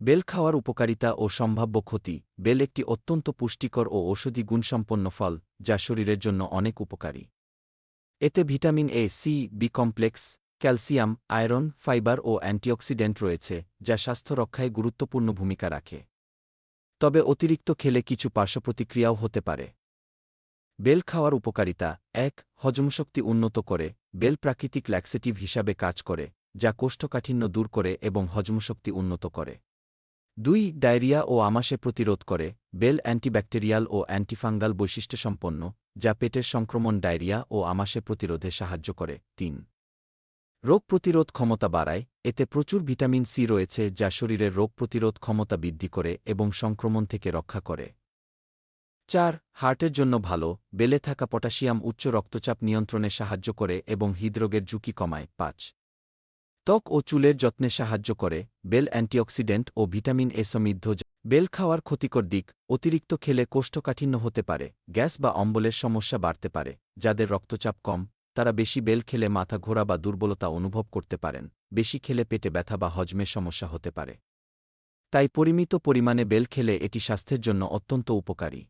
Bell খাওয়ার উপকারিতা ও সম্ভাব্য ক্ষতি। বেল একটি অত্যন্ত পুষ্টিকর ও ঔষধি গুণসম্পন্ন ফল, যা শরীরের জন্য অনেক উপকারী। এতে vitamin A, C, B complex, calcium, iron, fibre ও অ্যান্টিঅক্সিডেন্ট রয়েছে, যা স্বাস্থ্য রক্ষায় গুরুত্বপূর্ণ ভূমিকা রাখে। তবে অতিরিক্ত খেলে কিছু পার্শ্বপ্রতিক্রিয়াও হতে পারে। বেল খাওয়ার উপকারিতা: ১. হজমশক্তি উন্নত করে। বেল প্রাকৃতিক ল্যাক্সেটিভ হিসাবে কাজ করে, যা কোষ্ঠকাঠিন্য দূর করে এবং হজমশক্তি উন্নত করে। ২. ডায়রিয়া ও আমাশয় প্রতিরোধ করে। বেল অ্যান্টিব্যাকটেরিয়াল ও অ্যান্টিফাঙ্গাল বৈশিষ্ট্যসম্পন্ন, যা পেটের সংক্রমণ, ডায়রিয়া ও আমাশয় প্রতিরোধে সাহায্য করে। ৩. রোগ প্রতিরোধ ক্ষমতা বাড়ায়। এতে প্রচুর ভিটামিন সি রয়েছে, যা শরীরের রোগ প্রতিরোধ ক্ষমতা বৃদ্ধি করে এবং সংক্রমণ থেকে রক্ষা করে। ৪. হার্টের জন্য ভালো। বেলে থাকা পটাশিয়াম উচ্চ রক্তচাপ নিয়ন্ত্রণে সাহায্য করে এবং হৃদরোগের ঝুঁকি কমায়। ৫. ত্বক ও চুলের যত্নে সাহায্য করে। বেল অ্যান্টিঅক্সিডেন্ট ও ভিটামিন এ সমৃদ্ধ। বেল খাওয়ার ক্ষতিকর দিক: অতিরিক্ত খেলে কোষ্ঠকাঠিন্য হতে পারে, গ্যাস বা অম্বলের সমস্যা বাড়তে পারে। যাদের রক্তচাপ কম, তারা বেশি বেল খেলে মাথা ঘোরা বা দুর্বলতা অনুভব করতে পারেন। বেশি খেলে পেটে ব্যথা বা হজমের সমস্যা হতে পারে। তাই পরিমিত পরিমাণে বেল খেলে এটি স্বাস্থ্যের জন্য অত্যন্ত উপকারী।